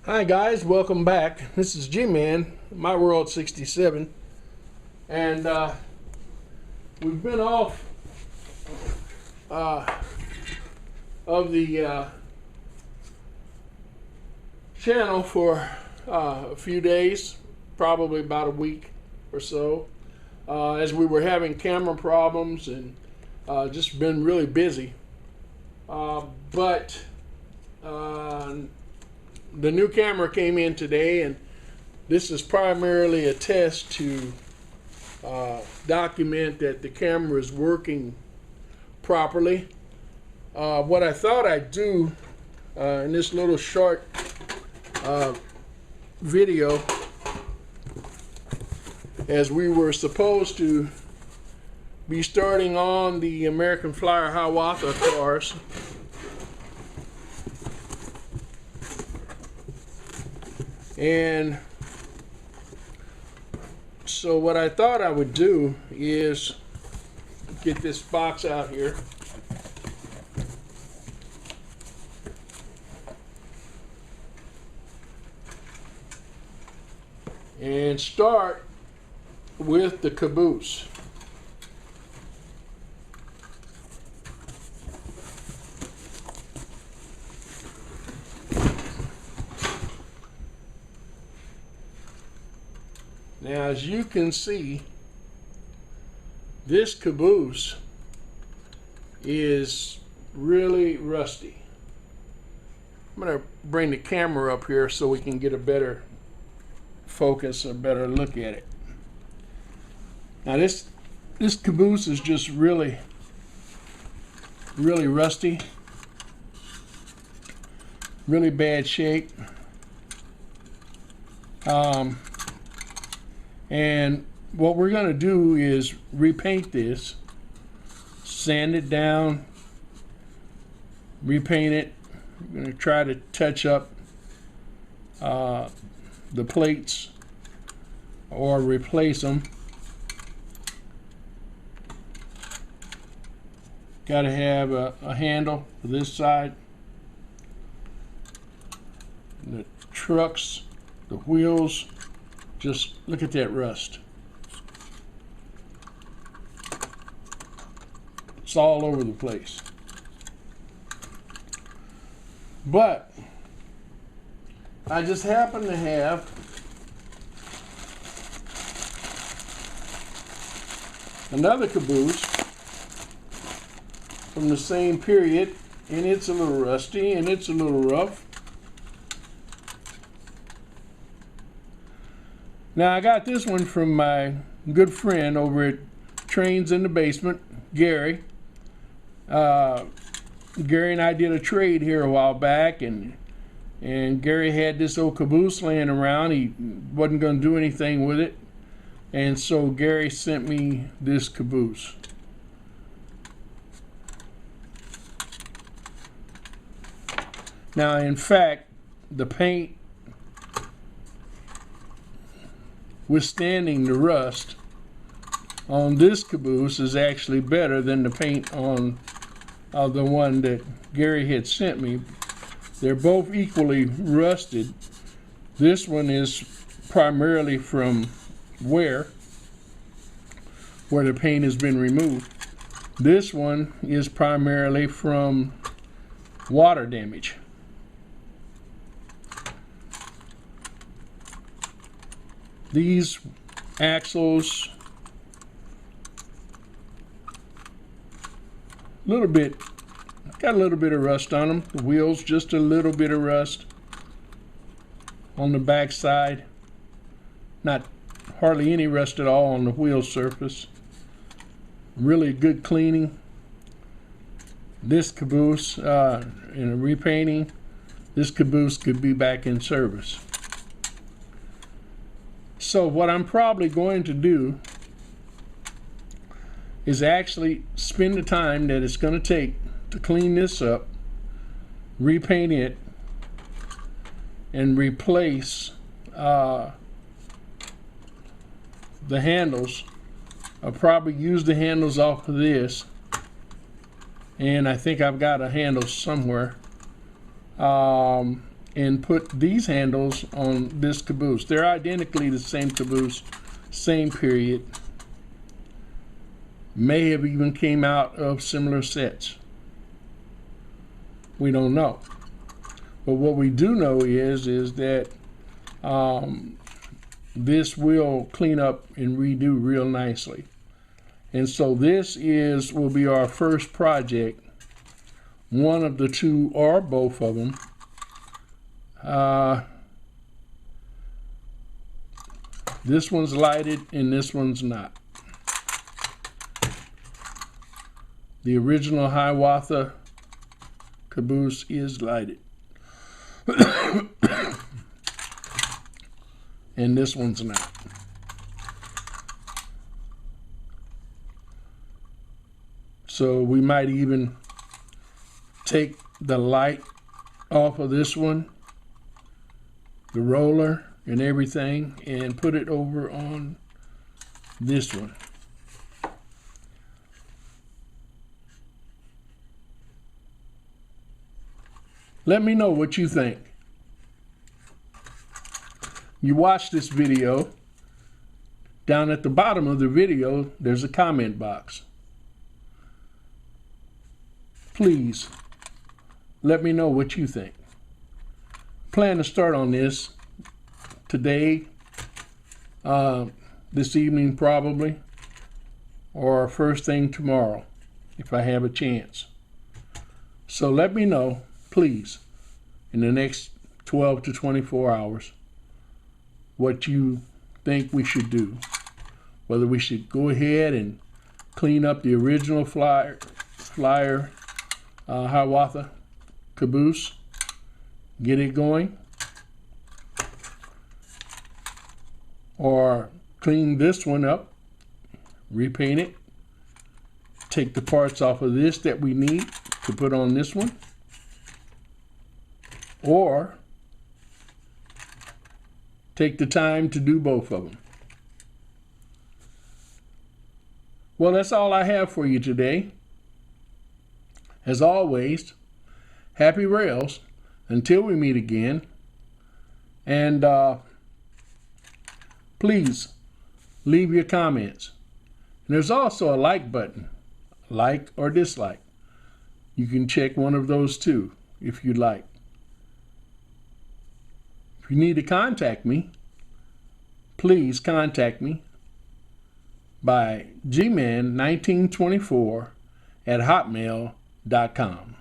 Hi guys, welcome back. This is G-Man, My World 67, and we've been off of the channel for a few days, probably about a week or so, as we were having camera problems and just been really busy. But the new camera came in today, and this is primarily a test to document that the camera is working properly. What I thought I'd do in this little short video, as we were supposed to be starting on the American Flyer Hiawatha cars, and so what I thought I would do is get this box out here and start with the caboose. Now, as you can see, this caboose is really rusty. I'm going to bring the camera up here so we can get a better focus, a better look at it. Now, this caboose is just really rusty, really bad shape. And what we're going to do is repaint this, sand it down, repaint it. We're going to try to touch up the plates or replace them. Got to have a handle for this side. The trucks, the wheels. Just look at that rust. It's all over the place. But I just happen to have another caboose from the same period, and it's a little rusty and it's a little rough. Now, I got this one from my good friend over at Trains in the Basement, Gary. Gary and I did a trade here a while back, and Gary had this old caboose laying around. He wasn't going to do anything with it, and so Gary sent me this caboose. Now, in fact, the paint withstanding the rust on this caboose is actually better than the paint on the one that Gary had sent me. They're both equally rusted. This one is primarily from wear, where the paint has been removed. This one is primarily from water damage. These axles, got a little bit of rust on them. The wheels, just a little bit of rust on the back side. Not hardly any rust at all on the wheel surface. Really good cleaning. This caboose, in a repainting, this caboose could be back in service. So what I'm probably going to do is actually spend the time that it's going to take to clean this up, repaint it, and replace the handles. I'll probably use the handles off of this, and I think I've got a handle somewhere. and put these handles on this caboose. They're identically the same caboose, same period. May have even came out of similar sets. We don't know. But what we do know is that this will clean up and redo real nicely. And so this will be our first project, one of the two or both of them. This one's lighted and this one's not. The original Hiawatha caboose is lighted. And this one's not. So we might even take the light off of this one, the roller and everything, and put it over on this one. Let me know what you think. You watch this video, down at the bottom of the video, there's a comment box. Please, let me know what you think. Plan to start on this today, this evening probably, or first thing tomorrow, if I have a chance. So let me know, please, in the next 12 to 24 hours, what you think we should do. Whether we should go ahead and clean up the original flyer Hiawatha caboose, get it going, or clean this one up, repaint it, take the parts off of this that we need to put on this one, or take the time to do both of them. Well, that's all I have for you today. As always, happy rails until we meet again. And please leave your comments. And there's also a like button, like or dislike. You can check one of those too if you'd like. If you need to contact me, please contact me by gman1924@hotmail.com.